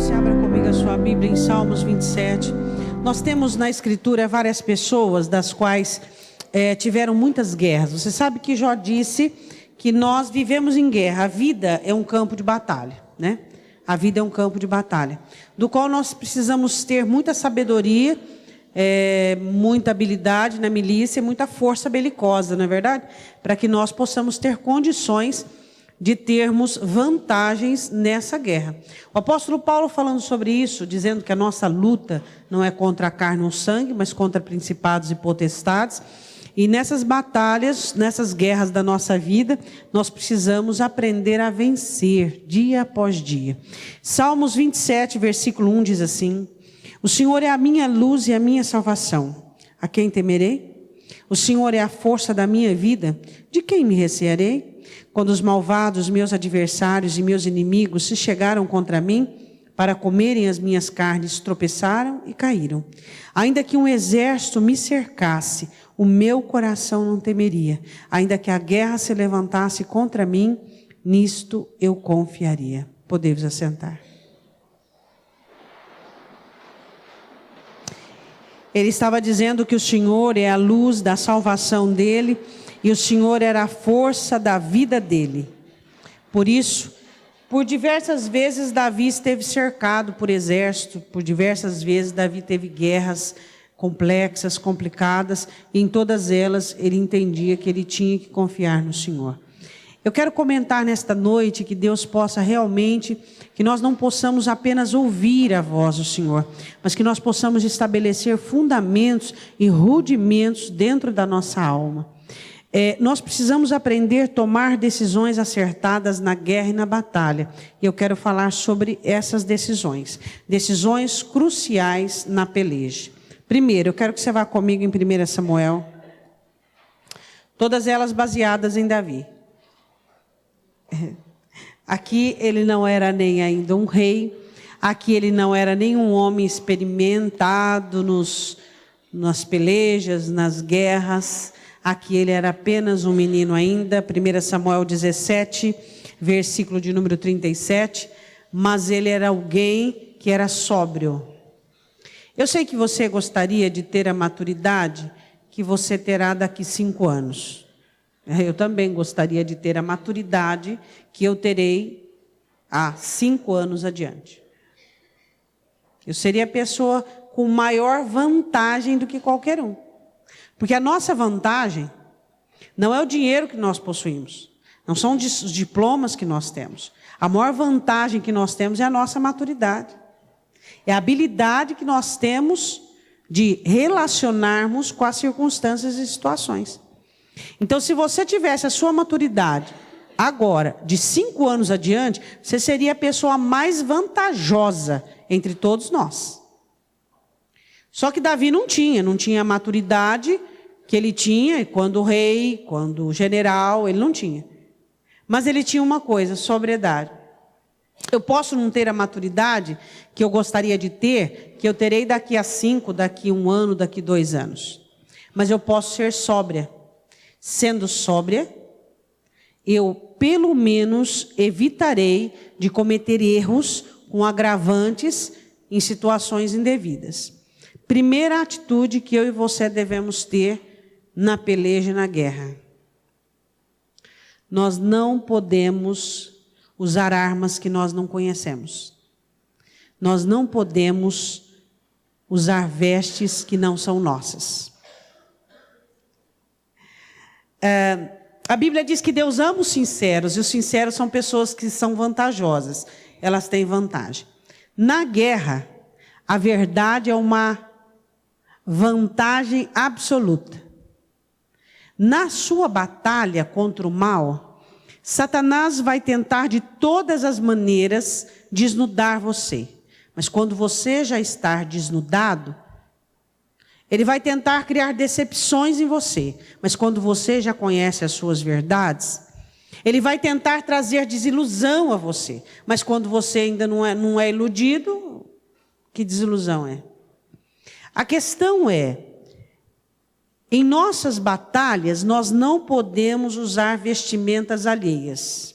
você abra comigo a sua Bíblia em Salmos 27. Nós temos na Escritura várias pessoas das quais tiveram muitas guerras. Você sabe que Jó disse que nós vivemos em guerra. A vida é um campo de batalha, né? A vida é um campo de batalha, do qual nós precisamos ter muita sabedoria, muita habilidade na milícia, muita força belicosa, não é verdade? Para que nós possamos ter condições de termos vantagens nessa guerra. O apóstolo Paulo falando sobre isso, dizendo que a nossa luta não é contra a carne ou sangue, mas contra principados e potestades. E nessas batalhas, nessas guerras da nossa vida, nós precisamos aprender a vencer dia após dia. Salmos 27, versículo 1 diz assim: o Senhor é a minha luz e a minha salvação. A quem temerei? O Senhor é a força da minha vida. De quem me recearei? Quando os malvados, meus adversários e meus inimigos se chegaram contra mim, para comerem as minhas carnes, tropeçaram e caíram. Ainda que um exército me cercasse, o meu coração não temeria. Ainda que a guerra se levantasse contra mim, nisto eu confiaria. Podemos assentar. Ele estava dizendo que o Senhor é a luz da salvação dele e o Senhor era a força da vida dele. Por isso, por diversas vezes Davi esteve cercado por exército, por diversas vezes Davi teve guerras complexas, complicadas, e em todas elas ele entendia que ele tinha que confiar no Senhor. Eu quero comentar nesta noite que Deus possa realmente, que nós não possamos apenas ouvir a voz do Senhor, mas que nós possamos estabelecer fundamentos e rudimentos dentro da nossa alma. Nós precisamos aprender a tomar decisões acertadas na guerra e na batalha. E eu quero falar sobre essas decisões. Decisões cruciais na peleja. Primeiro, eu quero que você vá comigo em 1 Samuel. Todas elas baseadas em Davi. Aqui ele não era nem ainda um rei. Aqui ele não era nenhum homem experimentado nas pelejas, nas guerras. Aqui ele era apenas um menino ainda, 1 Samuel 17, versículo de número 37, mas ele era alguém que era sóbrio. Eu sei que você gostaria de ter a maturidade que você terá daqui 5 anos. Eu também gostaria de ter a maturidade que eu terei há 5 anos adiante. Eu seria a pessoa com maior vantagem do que qualquer um. Porque a nossa vantagem não é o dinheiro que nós possuímos, não são os diplomas que nós temos. A maior vantagem que nós temos é a nossa maturidade. É a habilidade que nós temos de relacionarmos com as circunstâncias e situações. Então, se você tivesse a sua maturidade agora, de 5 anos adiante, você seria a pessoa mais vantajosa entre todos nós. Só que Davi não tinha a maturidade que ele tinha quando rei, quando general, ele não tinha. Mas ele tinha uma coisa, sobriedade. Eu posso não ter a maturidade que eu gostaria de ter, que eu terei daqui a 5, daqui 1 ano, daqui 2 anos. Mas eu posso ser sóbria. Sendo sóbria, eu pelo menos evitarei de cometer erros com agravantes em situações indevidas. Primeira atitude que eu e você devemos ter na peleja e na guerra. Nós não podemos usar armas que nós não conhecemos. Nós não podemos usar vestes que não são nossas. A Bíblia diz que Deus ama os sinceros, e os sinceros são pessoas que são vantajosas. Elas têm vantagem. Na guerra, a verdade é uma vantagem absoluta. Na sua batalha contra o mal, Satanás vai tentar de todas as maneiras desnudar você. Mas quando você já está desnudado, ele vai tentar criar decepções em você. Mas quando você já conhece as suas verdades, ele vai tentar trazer desilusão a você. Mas quando você ainda não é iludido, que desilusão é? A questão é, em nossas batalhas, nós não podemos usar vestimentas alheias.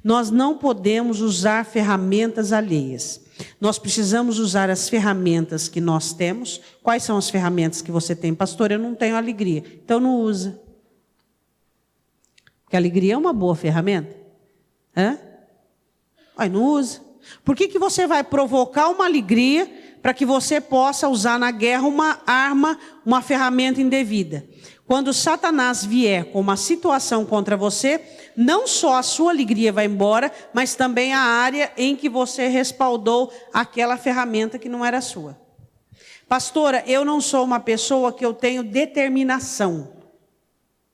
Nós não podemos usar ferramentas alheias. Nós precisamos usar as ferramentas que nós temos. Quais são as ferramentas que você tem? Pastor, eu não tenho alegria. Então não usa. Porque a alegria é uma boa ferramenta. Não usa. Por que você vai provocar uma alegria para que você possa usar na guerra uma arma, uma ferramenta indevida? Quando Satanás vier com uma situação contra você, não só a sua alegria vai embora, mas também a área em que você respaldou aquela ferramenta que não era sua. Pastora, eu não sou uma pessoa que eu tenho determinação.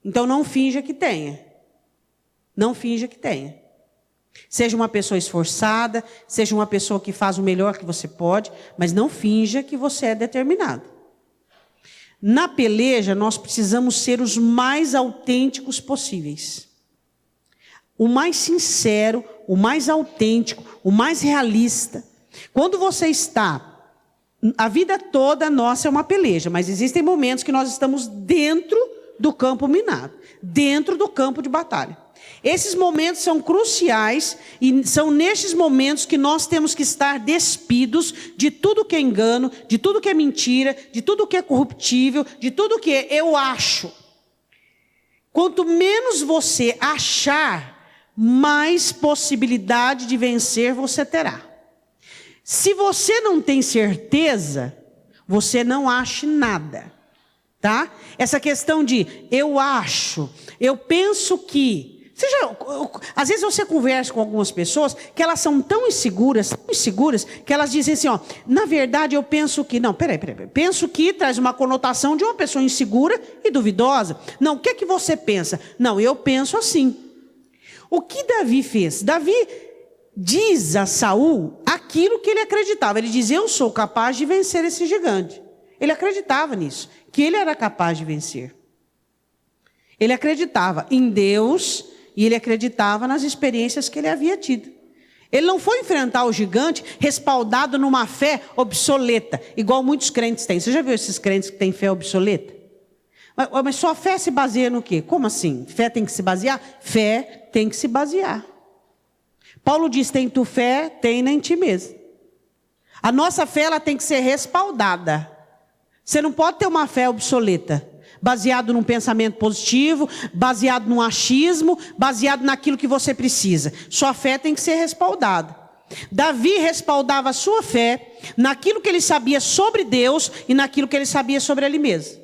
Então não finja que tenha. Não finja que tenha. Seja uma pessoa esforçada, seja uma pessoa que faz o melhor que você pode, mas não finja que você é determinado. Na peleja, nós precisamos ser os mais autênticos possíveis. O mais sincero, o mais autêntico, o mais realista. Quando você está... A vida toda nossa é uma peleja, mas existem momentos que nós estamos dentro do campo minado, dentro do campo de batalha. Esses momentos são cruciais e são nestes momentos que nós temos que estar despidos de tudo que é engano, de tudo que é mentira, de tudo que é corruptível, de tudo que eu acho. Quanto menos você achar, mais possibilidade de vencer você terá. Se você não tem certeza, você não ache nada, tá? Essa questão de eu acho, eu penso que... às vezes você conversa com algumas pessoas que elas são tão inseguras, que elas dizem assim, na verdade eu penso que... Não, peraí. Penso que traz uma conotação de uma pessoa insegura e duvidosa. Não, o que é que você pensa? Não, eu penso assim. O que Davi fez? Davi diz a Saul aquilo que ele acreditava. Ele diz, eu sou capaz de vencer esse gigante. Ele acreditava nisso, que ele era capaz de vencer. Ele acreditava em Deus... E ele acreditava nas experiências que ele havia tido. Ele não foi enfrentar o gigante respaldado numa fé obsoleta, igual muitos crentes têm. Você já viu esses crentes que têm fé obsoleta? Mas sua fé se baseia no quê? Como assim? Fé tem que se basear? Fé tem que se basear. Paulo diz, tem tu fé, tem em ti mesmo. A nossa fé ela tem que ser respaldada. Você não pode ter uma fé obsoleta. Baseado num pensamento positivo, baseado num achismo, baseado naquilo que você precisa. Sua fé tem que ser respaldada. Davi respaldava a sua fé naquilo que ele sabia sobre Deus e naquilo que ele sabia sobre ele mesmo.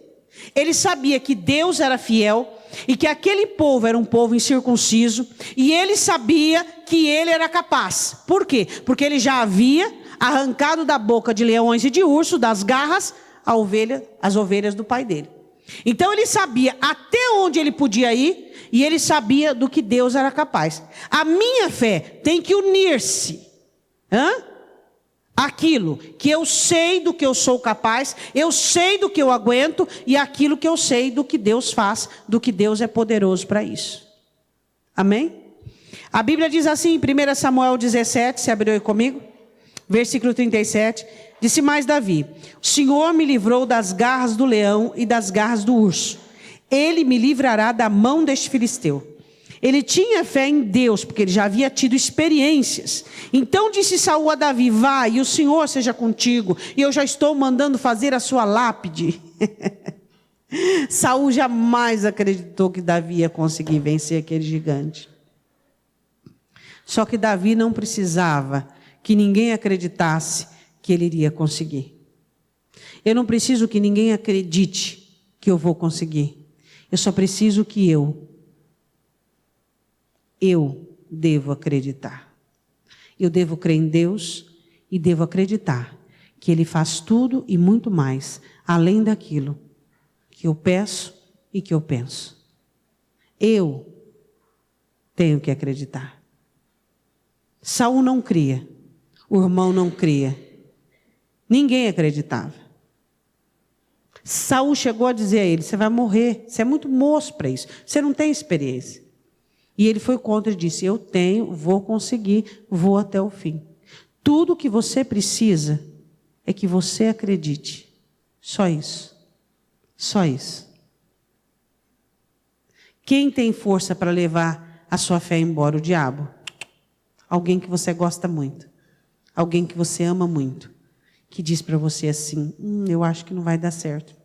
Ele sabia que Deus era fiel e que aquele povo era um povo incircunciso e ele sabia que ele era capaz. Por quê? Porque ele já havia arrancado da boca de leões e de urso, das garras, as ovelhas do pai dele. Então ele sabia até onde ele podia ir e ele sabia do que Deus era capaz. A minha fé tem que unir-se aquilo que eu sei do que eu sou capaz, eu sei do que eu aguento e aquilo que eu sei do que Deus faz, do que Deus é poderoso para isso. Amém? A Bíblia diz assim em 1 Samuel 17, se abriu aí comigo, versículo 37, disse mais Davi, o Senhor me livrou das garras do leão e das garras do urso. Ele me livrará da mão deste filisteu. Ele tinha fé em Deus, porque ele já havia tido experiências. Então disse Saul a Davi, vai, e o Senhor seja contigo, e eu já estou mandando fazer a sua lápide. Saul jamais acreditou que Davi ia conseguir vencer aquele gigante. Só que Davi não precisava que ninguém acreditasse que ele iria conseguir. Eu não preciso que ninguém acredite que eu vou conseguir. Eu só preciso que eu devo acreditar. Eu devo crer em Deus e devo acreditar que Ele faz tudo e muito mais, além daquilo que eu peço e que eu penso. Eu tenho que acreditar. Saul não cria, o irmão não cria. Ninguém acreditava. Saul chegou a dizer a ele, você vai morrer, você é muito moço para isso, você não tem experiência. E ele foi contra e disse, eu tenho, vou conseguir, vou até o fim. Tudo o que você precisa é que você acredite. Só isso. Só isso. Quem tem força para levar a sua fé embora? O diabo. alguém que você gosta muito, alguém que você ama muito, que diz para você assim, eu acho que não vai dar certo.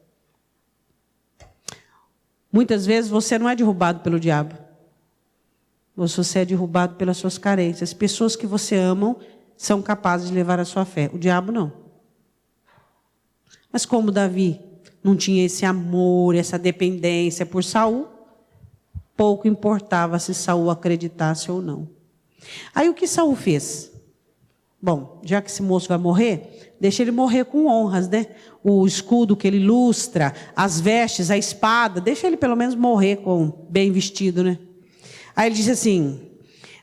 Muitas vezes você não é derrubado pelo diabo. Você é derrubado pelas suas carências. Pessoas que você ama são capazes de levar a sua fé. O diabo não. Mas como Davi não tinha esse amor, essa dependência por Saul, pouco importava se Saul acreditasse ou não. Aí o que Saul fez? Bom, já que esse moço vai morrer, deixa ele morrer com honras, né? O escudo que ele lustra, as vestes, a espada, deixa ele pelo menos morrer com bem vestido, né? Aí ele diz assim,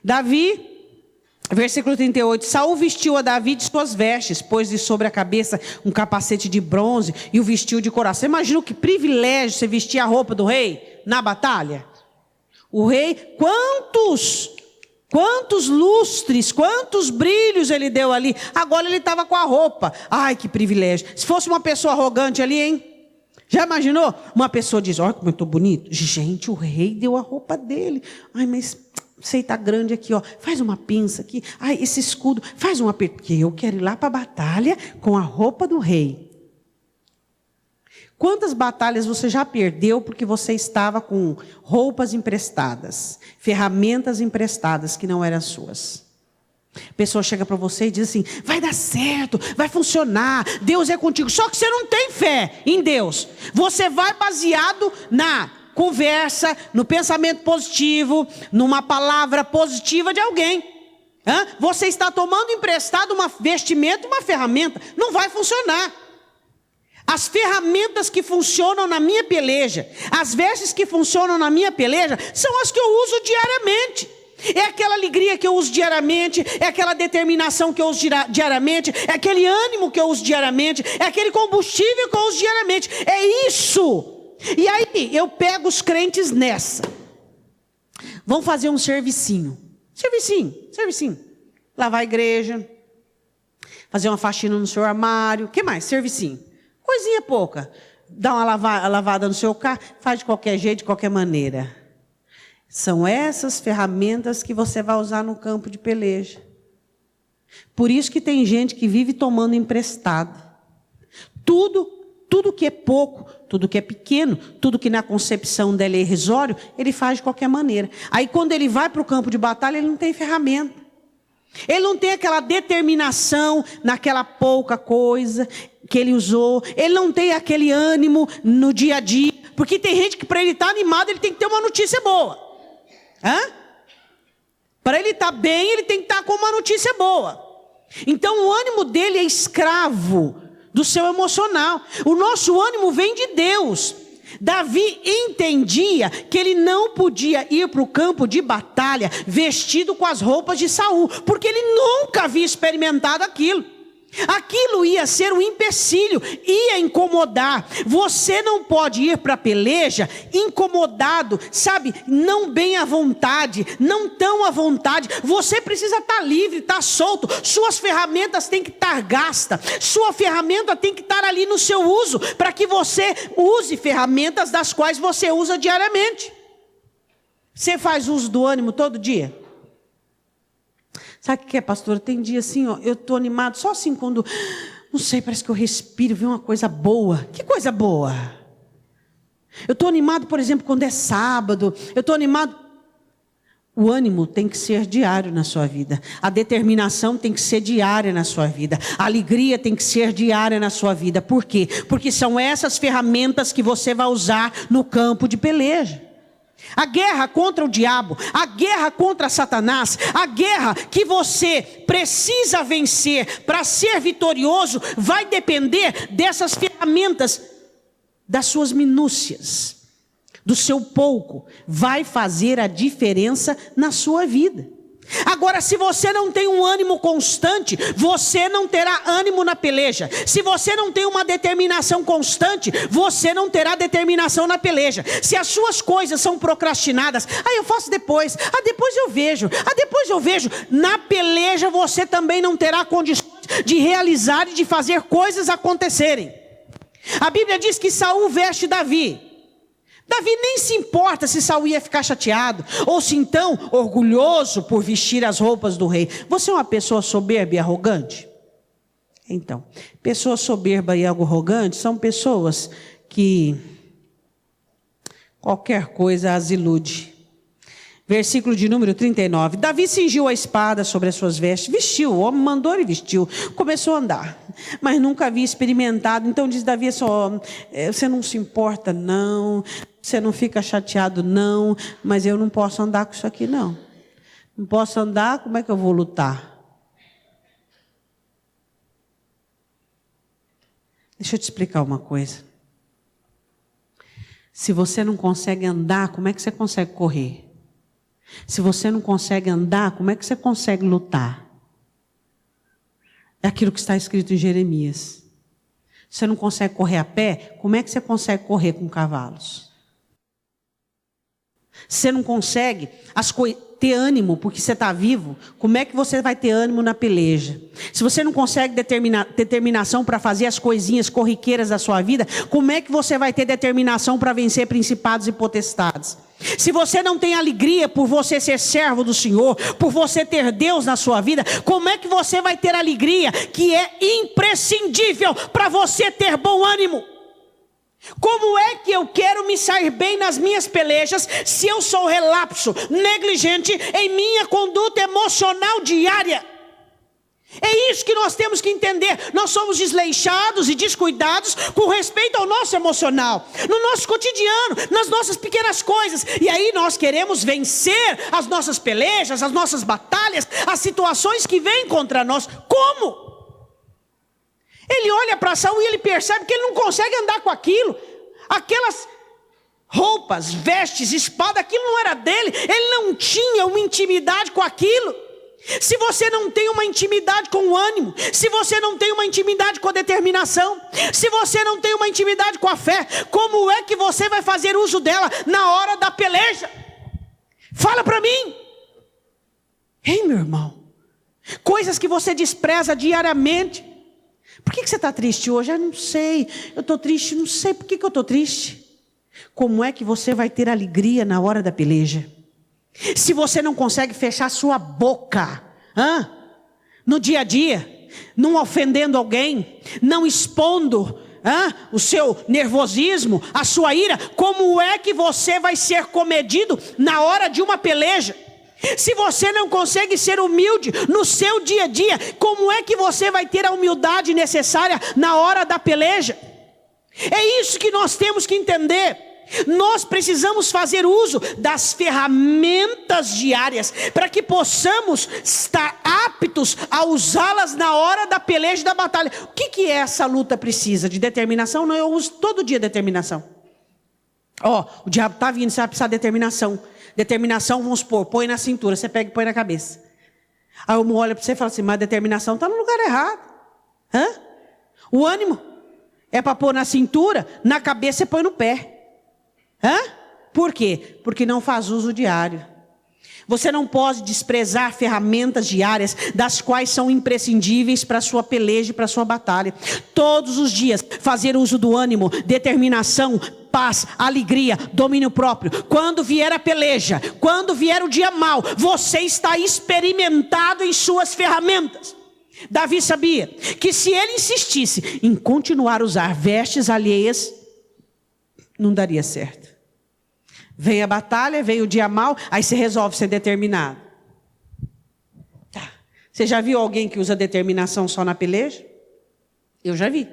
Davi, versículo 38, Saul vestiu a Davi de suas vestes, pôs-lhe sobre a cabeça um capacete de bronze e o vestiu de couraça. Você imagina que privilégio você vestir a roupa do rei na batalha? O rei, quantos lustres, quantos brilhos ele deu ali. Agora ele estava com a roupa. Ai, que privilégio. Se fosse uma pessoa arrogante ali, hein? Já imaginou? Uma pessoa diz, olha como eu estou bonito. Gente, o rei deu a roupa dele. Ai, mas você está grande aqui, ó. Faz uma pinça aqui. Ai, esse escudo, faz um aperto. Porque eu quero ir lá para a batalha com a roupa do rei. Quantas batalhas você já perdeu porque você estava com roupas emprestadas, ferramentas emprestadas que não eram suas? A pessoa chega para você e diz assim, vai dar certo, vai funcionar, Deus é contigo. Só que você não tem fé em Deus. Você vai baseado na conversa, no pensamento positivo, numa palavra positiva de alguém. Você está tomando emprestado uma vestimenta, uma ferramenta, não vai funcionar. As ferramentas que funcionam na minha peleja, as vestes que funcionam na minha peleja, são as que eu uso diariamente. É aquela alegria que eu uso diariamente, é aquela determinação que eu uso diariamente, é aquele ânimo que eu uso diariamente, é aquele combustível que eu uso diariamente. É isso. E aí eu pego os crentes nessa. Vão fazer um servicinho. Servicinho. Lavar a igreja, fazer uma faxina no seu armário. O que mais? Servicinho. Coisinha pouca. Dá uma lavada no seu carro, faz de qualquer jeito, de qualquer maneira. São essas ferramentas que você vai usar no campo de peleja. Por isso que tem gente que vive tomando emprestado. Tudo que é pouco, tudo que é pequeno, tudo que na concepção dele é irrisório, ele faz de qualquer maneira. Aí quando ele vai para o campo de batalha, ele não tem ferramenta. Ele não tem aquela determinação naquela pouca coisa que ele usou. Ele não tem aquele ânimo no dia a dia. Porque tem gente que para ele estar animado, ele tem que ter uma notícia boa. Para ele estar bem, ele tem que estar com uma notícia boa. Então o ânimo dele é escravo do seu emocional. O nosso ânimo vem de Deus. Davi entendia que ele não podia ir para o campo de batalha vestido com as roupas de Saul, porque ele nunca havia experimentado aquilo. Aquilo ia ser um empecilho, ia incomodar. Você não pode ir para a peleja incomodado, sabe? Não bem à vontade, não tão à vontade. Você precisa estar livre, estar solto. Suas ferramentas têm que estar gastas. Sua ferramenta tem que estar ali no seu uso, para que você use ferramentas das quais você usa diariamente. Você faz uso do ânimo todo dia? Sabe o que é, pastor? Tem dia assim, ó, eu estou animado, só assim quando, não sei, parece que eu respiro, vem uma coisa boa. Que coisa boa? Eu estou animado, por exemplo, quando é sábado, eu estou animado. O ânimo tem que ser diário na sua vida. A determinação tem que ser diária na sua vida. A alegria tem que ser diária na sua vida. Por quê? Porque são essas ferramentas que você vai usar no campo de peleja. A guerra contra o diabo, a guerra contra Satanás, a guerra que você precisa vencer para ser vitorioso, vai depender dessas ferramentas, das suas minúcias, do seu pouco, vai fazer a diferença na sua vida. Agora, se você não tem um ânimo constante, você não terá ânimo na peleja. Se você não tem uma determinação constante, você não terá determinação na peleja. Se as suas coisas são procrastinadas, eu faço depois, depois eu vejo. Na peleja você também não terá condições de realizar e de fazer coisas acontecerem. A Bíblia diz que Saul veste Davi. Davi nem se importa se Saul ia ficar chateado, ou se então orgulhoso por vestir as roupas do rei. Você é uma pessoa soberba e arrogante? Então, pessoa soberba e arrogante são pessoas que qualquer coisa as ilude. Versículo de número 39. Davi cingiu a espada sobre as suas vestes, vestiu, o homem mandou, ele vestiu, começou a andar, mas nunca havia experimentado. Então diz Davi só, você não se importa não, você não fica chateado não, mas eu não posso andar com isso aqui não. Não posso andar, como é que eu vou lutar? Deixa eu te explicar uma coisa. Se você não consegue andar, como é que você consegue correr? Se você não consegue andar, como é que você consegue lutar? É aquilo que está escrito em Jeremias. Você não consegue correr a pé, como é que você consegue correr com cavalos? Você não consegue ter ânimo porque você está vivo, como é que você vai ter ânimo na peleja? Se você não consegue determinação para fazer as coisinhas corriqueiras da sua vida, como é que você vai ter determinação para vencer principados e potestades? Se você não tem alegria por você ser servo do Senhor, por você ter Deus na sua vida, como é que você vai ter alegria que é imprescindível para você ter bom ânimo? Como é que eu quero me sair bem nas minhas pelejas se eu sou relapso, negligente em minha conduta emocional diária? É isso que nós temos que entender. Nós somos desleixados e descuidados com respeito ao nosso emocional, no nosso cotidiano, nas nossas pequenas coisas. E aí nós queremos vencer as nossas pelejas, as nossas batalhas, as situações que vêm contra nós. Como? Ele olha para Saul e ele percebe que ele não consegue andar com aquilo. Aquelas roupas, vestes, espada, aquilo não era dele. Ele não tinha uma intimidade com aquilo. Se você não tem uma intimidade com o ânimo, se você não tem uma intimidade com a determinação, se você não tem uma intimidade com a fé, como é que você vai fazer uso dela na hora da peleja? Fala para mim. Ei, meu irmão, coisas que você despreza diariamente. Por que você está triste hoje? Eu não sei, eu estou triste, não sei por que eu estou triste. Como é que você vai ter alegria na hora da peleja? Se você não consegue fechar sua boca, no dia a dia, não ofendendo alguém, não expondo o seu nervosismo, a sua ira, como é que você vai ser comedido na hora de uma peleja? Se você não consegue ser humilde no seu dia a dia, como é que você vai ter a humildade necessária na hora da peleja? É isso que nós temos que entender. Nós precisamos fazer uso das ferramentas diárias para que possamos estar aptos a usá-las na hora da peleja e da batalha. O que é essa luta precisa? De determinação? Não, eu uso todo dia determinação. O diabo está vindo, você vai precisar de determinação. Determinação, vamos supor, põe na cintura, você pega e põe na cabeça. Aí eu olho para você e falo assim, mas a determinação está no lugar errado. O ânimo é para pôr na cintura, na cabeça você põe no pé. Por quê? Porque não faz uso diário. Você não pode desprezar ferramentas diárias, das quais são imprescindíveis para a sua peleja e para a sua batalha. Todos os dias, fazer uso do ânimo, determinação, paz, alegria, domínio próprio. Quando vier a peleja, quando vier o dia mau, você está experimentado em suas ferramentas. Davi sabia que se ele insistisse em continuar a usar vestes alheias, não daria certo. Vem a batalha, vem o dia mau, aí você resolve ser determinado. Tá. Você já viu alguém que usa determinação só na peleja? Eu já vi.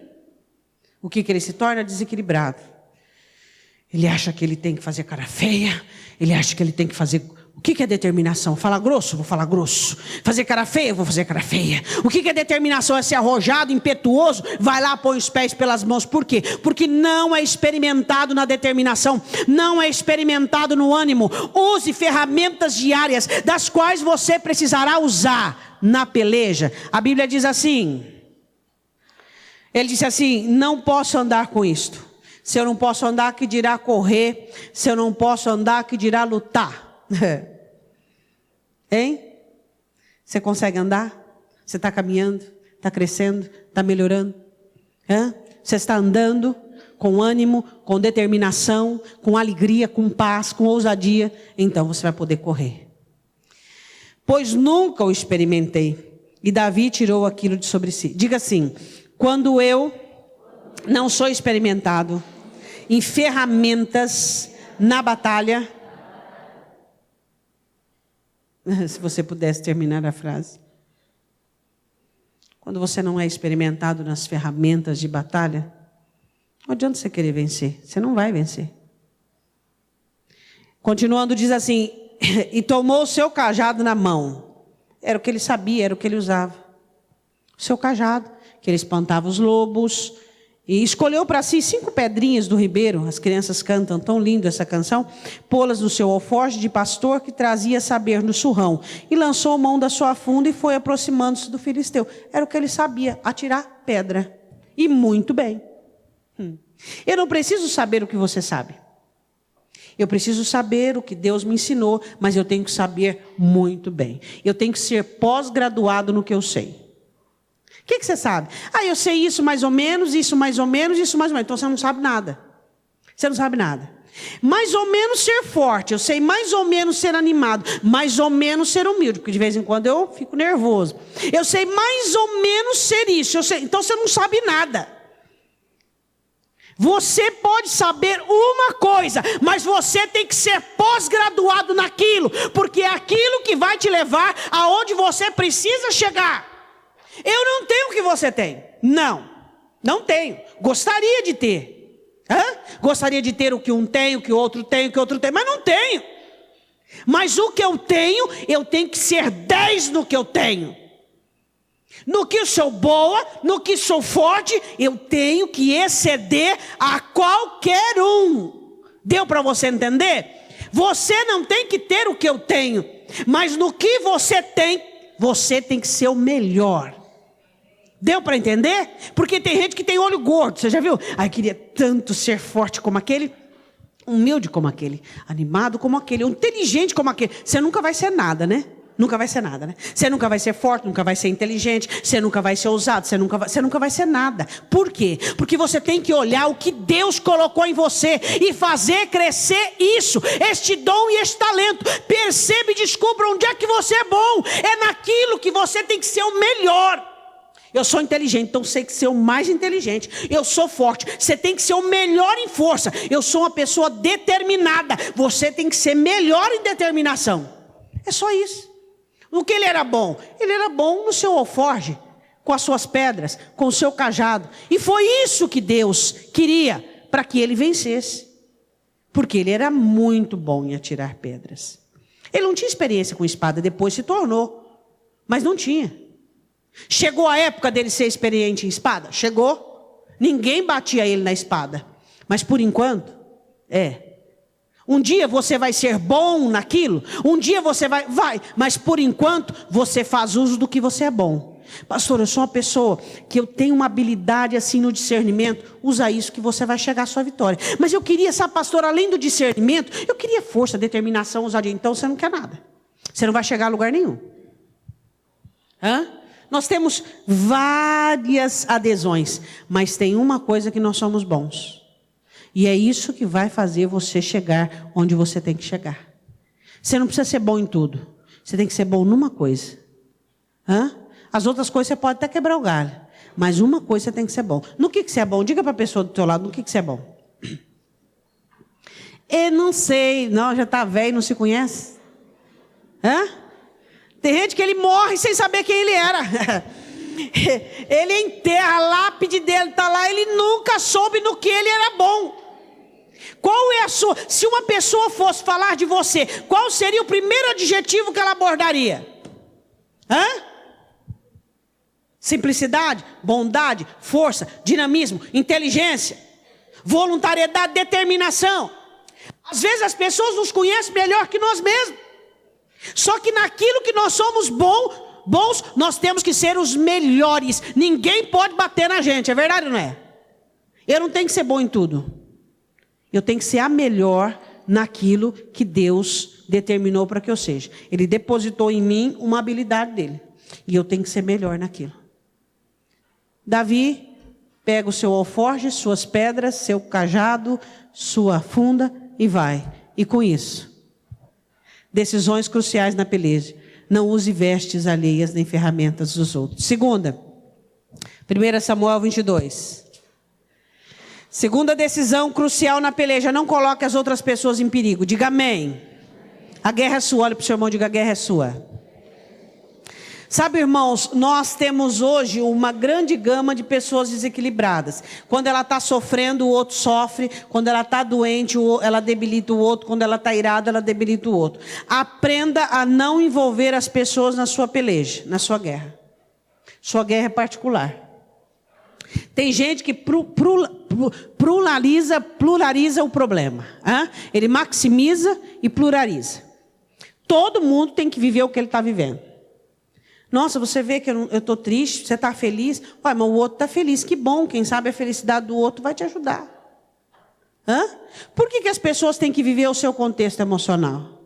O que ele se torna? Desequilibrado. Ele acha que ele tem que fazer cara feia, ele acha que ele tem que fazer... O que é determinação? Falar grosso? Vou falar grosso. Fazer cara feia? Vou fazer cara feia. O que é determinação? É ser arrojado, impetuoso? Vai lá, põe os pés pelas mãos. Por quê? Porque não é experimentado na determinação. Não é experimentado no ânimo. Use ferramentas diárias, das quais você precisará usar na peleja. A Bíblia diz assim. Ele disse assim, não posso andar com isto. Se eu não posso andar, que dirá correr? Se eu não posso andar, que dirá lutar? Hein? Você consegue andar? Você está caminhando? Está crescendo? Está melhorando? Você está andando? com ânimo, com determinação, com alegria, com paz, com ousadia, então você vai poder correr. Pois nunca o experimentei. E Davi tirou aquilo de sobre si. Diga assim: quando eu não sou experimentado em ferramentas na batalha. Se você pudesse terminar a frase. Quando você não é experimentado nas ferramentas de batalha, não adianta você querer vencer. Você não vai vencer. Continuando, diz assim: e tomou o seu cajado na mão. Era o que ele sabia, era o que ele usava. O seu cajado, que ele espantava os lobos. E escolheu para si 5 pedrinhas do ribeiro. As crianças cantam tão lindo essa canção. Pô-las no seu alforje de pastor que trazia saber no surrão. E lançou mão da sua funda e foi aproximando-se do filisteu. Era o que ele sabia, atirar pedra. E muito bem. Eu não preciso saber o que você sabe. Eu preciso saber o que Deus me ensinou, mas eu tenho que saber muito bem. Eu tenho que ser pós-graduado no que eu sei. O que você sabe? Eu sei isso mais ou menos, isso mais ou menos, isso mais ou menos. Então você não sabe nada. Você não sabe nada. Mais ou menos ser forte. Eu sei mais ou menos ser animado. Mais ou menos ser humilde. Porque de vez em quando eu fico nervoso. Eu sei mais ou menos ser isso. Então você não sabe nada. Você pode saber uma coisa, mas você tem que ser pós-graduado naquilo. Porque é aquilo que vai te levar aonde você precisa chegar. Eu não tenho o que você tem. Não tenho. Gostaria de ter. Gostaria de ter o que um tem, o que o outro tem, o que o outro tem. Mas não tenho. Mas o que eu tenho que ser 10 no que eu tenho. No que sou boa, no que sou forte, eu tenho que exceder a qualquer um. Deu para você entender? Você não tem que ter o que eu tenho. Mas no que você tem que ser o melhor. Deu para entender? Porque tem gente que tem olho gordo, você já viu? Queria tanto ser forte como aquele, humilde como aquele, animado como aquele, inteligente como aquele. Você nunca vai ser nada, né? Nunca vai ser nada, né? Você nunca vai ser forte, nunca vai ser inteligente, você nunca vai ser ousado, você nunca vai ser nada. Por quê? Porque você tem que olhar o que Deus colocou em você e fazer crescer isso, este dom e este talento. Perceba e descubra onde é que você é bom. É naquilo que você tem que ser o melhor. Eu sou inteligente, então sei que ser o mais inteligente. Eu sou forte, você tem que ser o melhor em força. Eu sou uma pessoa determinada, você tem que ser melhor em determinação. É só isso. No que ele era bom? Ele era bom no seu alforje, com as suas pedras, com o seu cajado. E foi isso que Deus queria para que ele vencesse. Porque ele era muito bom em atirar pedras. Ele não tinha experiência com espada, depois se tornou. Mas não tinha. Chegou a época dele ser experiente em espada? Chegou. Ninguém batia ele na espada. Mas por enquanto, Um dia você vai ser bom naquilo. Um dia você vai. Mas por enquanto, você faz uso do que você é bom. Pastor, eu sou uma pessoa que eu tenho uma habilidade assim no discernimento. Usa isso que você vai chegar à sua vitória. Mas eu queria, sabe, pastor, além do discernimento, eu queria força, determinação, ousadia. Então você não quer nada. Você não vai chegar a lugar nenhum. Nós temos várias adesões, mas tem uma coisa que nós somos bons. E é isso que vai fazer você chegar onde você tem que chegar. Você não precisa ser bom em tudo. Você tem que ser bom numa coisa. As outras coisas você pode até quebrar o galho. Mas uma coisa você tem que ser bom. No que você é bom? Diga para a pessoa do teu lado, no que você é bom? Eu não sei. Não, já está velho, não se conhece? Tem gente que ele morre sem saber quem ele era. Ele enterra, a lápide dele está lá, ele nunca soube no que ele era bom. Qual é a sua... Se uma pessoa fosse falar de você, qual seria o primeiro adjetivo que ela abordaria? Simplicidade, bondade, força, dinamismo, inteligência, voluntariedade, determinação. Às vezes as pessoas nos conhecem melhor que nós mesmos. Só que naquilo que nós somos bons, nós temos que ser os melhores. Ninguém pode bater na gente, é verdade ou não é? Eu não tenho que ser bom em tudo. Eu tenho que ser a melhor naquilo que Deus determinou para que eu seja. Ele depositou em mim uma habilidade dele. E eu tenho que ser melhor naquilo. Davi pega o seu alforje, suas pedras, seu cajado, sua funda e vai. E com isso, decisões cruciais na peleja. Não use vestes alheias nem ferramentas dos outros. Segunda, 1 Samuel 22. Segunda decisão crucial na peleja. Não coloque as outras pessoas em perigo. Diga amém. A guerra é sua. Olha para o seu irmão e diga: a guerra é sua. Sabe, irmãos, nós temos hoje uma grande gama de pessoas desequilibradas. Quando ela está sofrendo, o outro sofre. Quando ela está doente, ela debilita o outro. Quando ela está irada, ela debilita o outro. Aprenda a não envolver as pessoas na sua peleja, na sua guerra. Sua guerra é particular. Tem gente que pluraliza o problema. Hein? Ele maximiza e pluraliza. Todo mundo tem que viver o que ele está vivendo. Nossa, você vê que eu estou triste, você está feliz? Ué, mas o outro está feliz, que bom, quem sabe a felicidade do outro vai te ajudar. Hã? Por que as pessoas têm que viver o seu contexto emocional?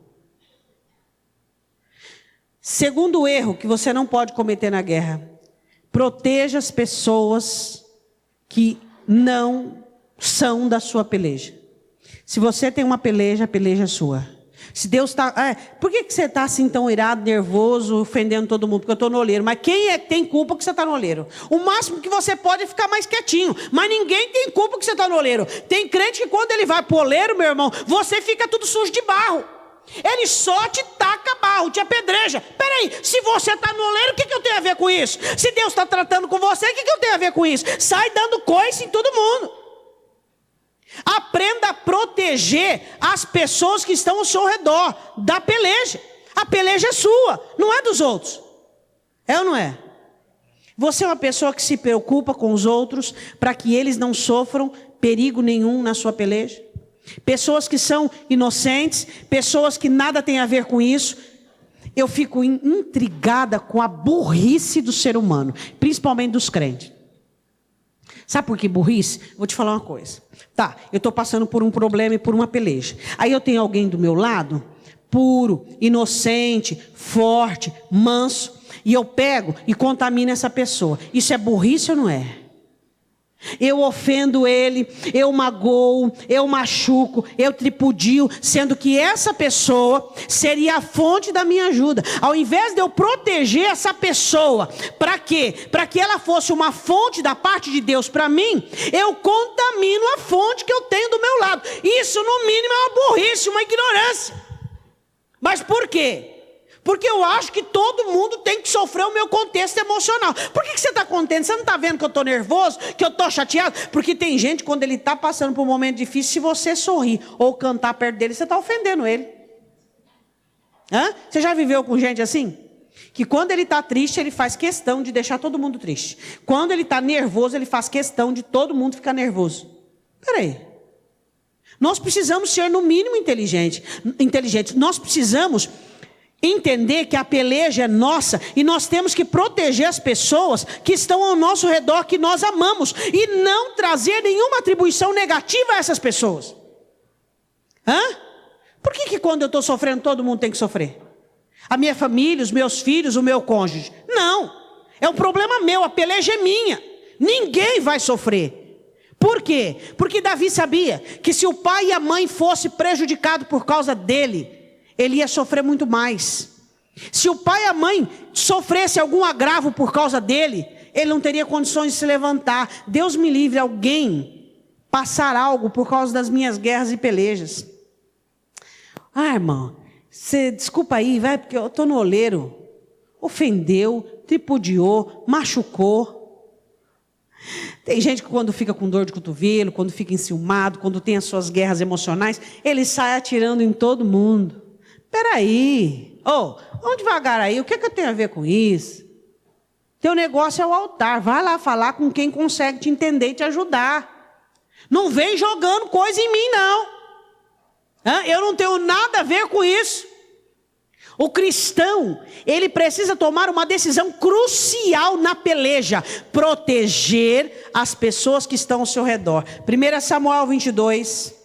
Segundo erro que você não pode cometer na guerra: proteja as pessoas que não são da sua peleja. Se você tem uma peleja, a peleja é sua. Se Deus está... por que você está assim tão irado, nervoso, ofendendo todo mundo? Porque eu estou no oleiro. Mas quem é que tem culpa que você está no oleiro? O máximo que você pode é ficar mais quietinho. Mas ninguém tem culpa que você está no oleiro. Tem crente que quando ele vai para o oleiro, meu irmão, você fica tudo sujo de barro. Ele só te taca barro, te apedreja. Peraí, se você está no oleiro, o que eu tenho a ver com isso? Se Deus está tratando com você, o que eu tenho a ver com isso? Sai dando coice em todo mundo. Aprenda a proteger as pessoas que estão ao seu redor da peleja. A peleja é sua, não é dos outros. É ou não é? Você é uma pessoa que se preocupa com os outros para que eles não sofram perigo nenhum na sua peleja. Pessoas que são inocentes, pessoas que nada têm a ver com isso. Eu fico intrigada com a burrice do ser humano, principalmente dos crentes. Sabe por que burrice? Vou te falar uma coisa. Tá, eu estou passando por um problema e por uma peleja. Aí eu tenho alguém do meu lado, puro, inocente, forte, manso, e eu pego e contamino essa pessoa. Isso é burrice ou não é? Eu ofendo ele, eu magoo, eu machuco, eu tripudio, sendo que essa pessoa seria a fonte da minha ajuda. Ao invés de eu proteger essa pessoa, para quê? Para que ela fosse uma fonte da parte de Deus para mim, eu contamino a fonte que eu tenho do meu lado. Isso, no mínimo, é uma burrice, uma ignorância. Mas por quê? Porque eu acho que todo mundo tem que sofrer o meu contexto emocional. Por que você está contente? Você não está vendo que eu estou nervoso? Que eu estou chateado? Porque tem gente, quando ele está passando por um momento difícil, se você sorrir ou cantar perto dele, você está ofendendo ele. Hã? Você já viveu com gente assim? Que quando ele está triste, ele faz questão de deixar todo mundo triste. Quando ele está nervoso, ele faz questão de todo mundo ficar nervoso. Peraí. Nós precisamos ser, no mínimo, inteligentes. Nós precisamos entender que a peleja é nossa e nós temos que proteger as pessoas que estão ao nosso redor, que nós amamos, e não trazer nenhuma atribuição negativa a essas pessoas. Hã? Por que quando eu estou sofrendo todo mundo tem que sofrer? A minha família, os meus filhos, o meu cônjuge? Não, é um problema meu, a peleja é minha. Ninguém vai sofrer. Por quê? Porque Davi sabia que se o pai e a mãe fossem prejudicados por causa dele, ele ia sofrer muito mais. Se o pai e a mãe sofressem algum agravo por causa dele, ele não teria condições de se levantar. Deus me livre alguém passar algo por causa das minhas guerras e pelejas. Ah, irmão, você desculpa aí, vai, porque eu estou no oleiro. Ofendeu, tripudiou, machucou. Tem gente que quando fica com dor de cotovelo, quando fica enciumado, quando tem as suas guerras emocionais, ele sai atirando em todo mundo. Peraí, vamos devagar aí, o que eu tenho a ver com isso? Teu negócio é o altar, vai lá falar com quem consegue te entender e te ajudar. Não vem jogando coisa em mim, não. Eu não tenho nada a ver com isso. O cristão, ele precisa tomar uma decisão crucial na peleja: proteger as pessoas que estão ao seu redor. 1 Samuel 22.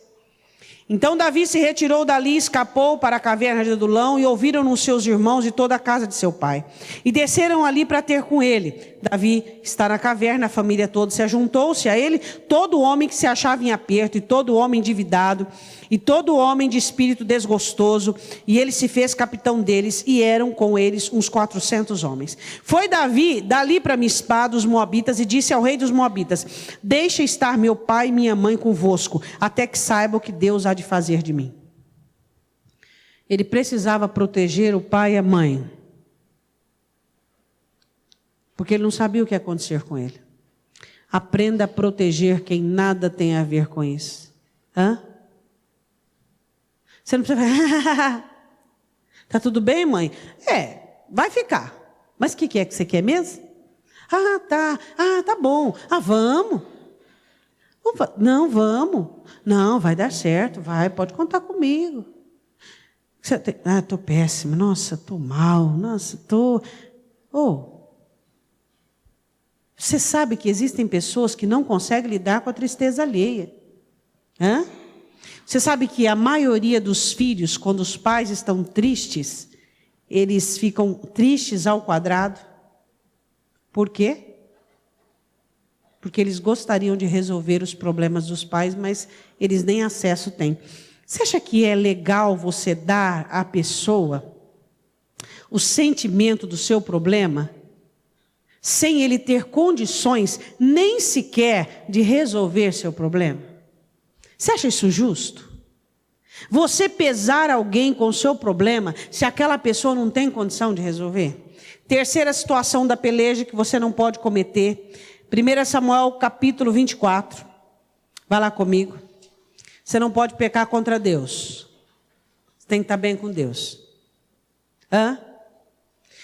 Então Davi se retirou dali, escapou para a caverna de Adulão, e ouviram-no seus irmãos e toda a casa de seu pai. E desceram ali para ter com ele. Davi está na caverna, a família toda se ajuntou-se a ele, todo homem que se achava em aperto, e todo homem endividado, e todo homem de espírito desgostoso, e ele se fez capitão deles, e eram com eles uns 400 homens. Foi Davi dali para Mispa dos Moabitas, e disse ao rei dos Moabitas: deixa estar meu pai e minha mãe convosco, até que saiba o que Deus há de fazer de mim. Ele precisava proteger o pai e a mãe, porque ele não sabia o que ia acontecer com ele. Aprenda a proteger quem nada tem a ver com isso. Você não precisa falar, tá tudo bem, mãe? Vai ficar. Mas o que é que você quer mesmo? Tá bom. Vamos. Não, vamos. Não, vai dar certo, pode contar comigo. Tô péssimo, nossa, tô mal, nossa, Você sabe que existem pessoas que não conseguem lidar com a tristeza alheia. Você sabe que a maioria dos filhos, quando os pais estão tristes, eles ficam tristes ao quadrado. Por quê? Porque eles gostariam de resolver os problemas dos pais, mas eles nem acesso têm. Você acha que é legal você dar à pessoa o sentimento do seu problema, sem ele ter condições nem sequer de resolver seu problema? Você acha isso justo? Você pesar alguém com o seu problema, se aquela pessoa não tem condição de resolver? Terceira situação da peleja que você não pode cometer. 1 Samuel capítulo 24. Vai lá comigo. Você não pode pecar contra Deus. Você tem que estar bem com Deus.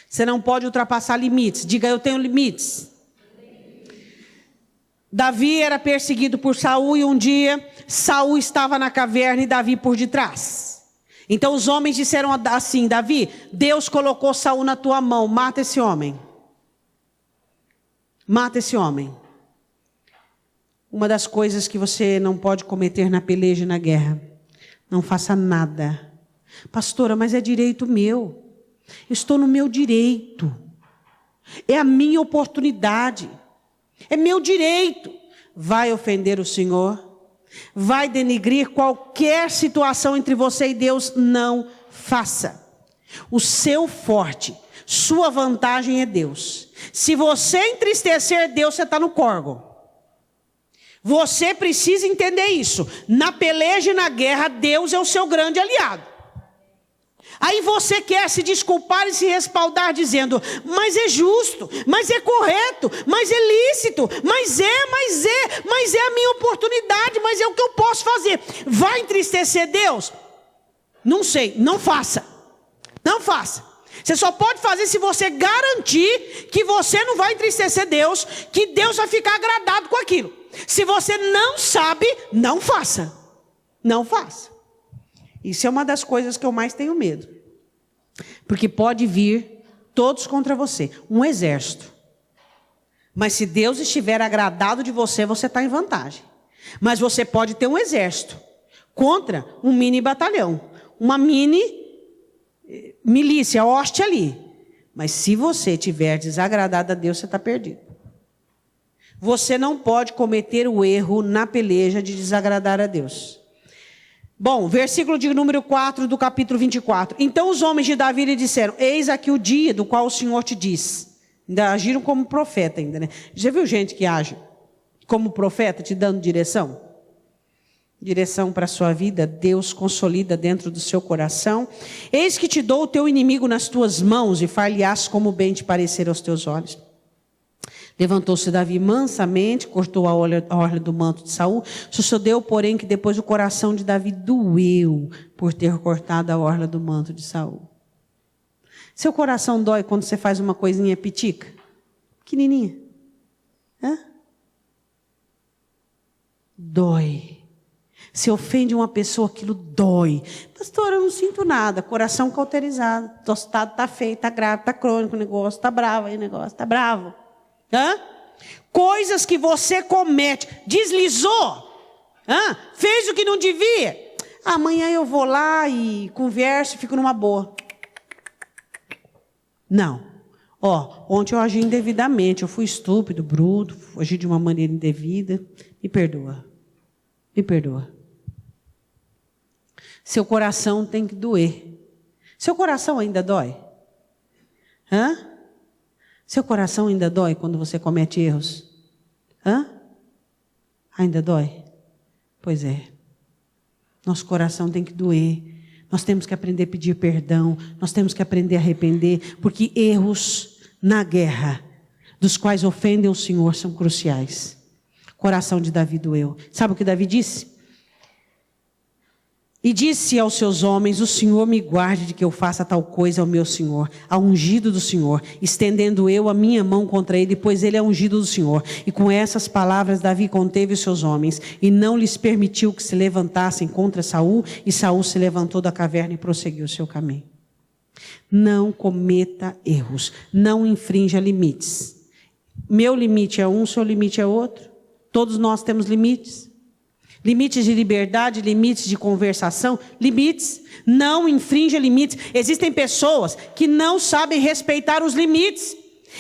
Você não pode ultrapassar limites. Diga, eu tenho limites. Davi era perseguido por Saul e um dia Saul estava na caverna e Davi por detrás. Então os homens disseram assim: Davi, Deus colocou Saul na tua mão, mata esse homem. Mata esse homem. Uma das coisas que você não pode cometer na peleja e na guerra: não faça nada. Pastora, mas é direito meu. Estou no meu direito. É a minha oportunidade. É meu direito. Vai ofender o Senhor? Vai denigrir qualquer situação entre você e Deus? Não faça. O seu forte, sua vantagem é Deus. Se você entristecer Deus, você está no corgo. Você precisa entender isso. Na peleja e na guerra, Deus é o seu grande aliado. Aí você quer se desculpar e se respaldar dizendo: mas é justo, mas é correto, mas é lícito, mas é a minha oportunidade, mas é o que eu posso fazer. Vai entristecer Deus? Não sei, não faça. Não faça. Você só pode fazer se você garantir que você não vai entristecer Deus, que Deus vai ficar agradado com aquilo. Se você não sabe, não faça. Não faça. Isso é uma das coisas que eu mais tenho medo. Porque pode vir todos contra você, um exército. Mas se Deus estiver agradado de você, você está em vantagem. Mas você pode ter um exército contra um mini batalhão, uma mini milícia, hoste ali. Mas se você estiver desagradado a Deus, você está perdido. Você não pode cometer o erro na peleja de desagradar a Deus. Bom, versículo de número 4 do capítulo 24. Então os homens de Davi lhe disseram: eis aqui o dia do qual o Senhor te diz. Ainda agiram como profeta ainda, né? Já viu gente que age como profeta, te dando direção? Direção para a sua vida, Deus consolida dentro do seu coração. Eis que te dou o teu inimigo nas tuas mãos, e far-lhe-ás como bem te parecer aos teus olhos. Levantou-se Davi mansamente, cortou a orla do manto de Saul. Sucedeu, porém, que depois o coração de Davi doeu por ter cortado a orla do manto de Saul. Seu coração dói quando você faz uma coisinha pitica? Pequenininha. Dói. Se ofende uma pessoa, aquilo dói. Pastor, eu não sinto nada. Coração cauterizado. Tostado, está feio, está grave, está crônico o negócio, está bravo aí o negócio, está bravo. Coisas que você comete, deslizou, fez o que não devia. Amanhã eu vou lá e converso e fico numa boa. Não. Ontem eu agi indevidamente, eu fui estúpido, bruto, agi de uma maneira indevida. Me perdoa. Me perdoa. Seu coração tem que doer. Seu coração ainda dói? Seu coração ainda dói quando você comete erros? Ainda dói? Pois é. Nosso coração tem que doer. Nós temos que aprender a pedir perdão. Nós temos que aprender a arrepender. Porque erros na guerra, dos quais ofendem o Senhor, são cruciais. O coração de Davi doeu. Sabe o que Davi disse? E disse aos seus homens: o Senhor me guarde de que eu faça tal coisa ao meu Senhor, ao ungido do Senhor, estendendo eu a minha mão contra ele, pois ele é ungido do Senhor. E com essas palavras Davi conteve os seus homens, e não lhes permitiu que se levantassem contra Saul, e Saul se levantou da caverna e prosseguiu o seu caminho. Não cometa erros, não infrinja limites. Meu limite é um, seu limite é outro. Todos nós temos limites. Limites de liberdade, limites de conversação, limites. Não infrinja limites. Existem pessoas que não sabem respeitar os limites.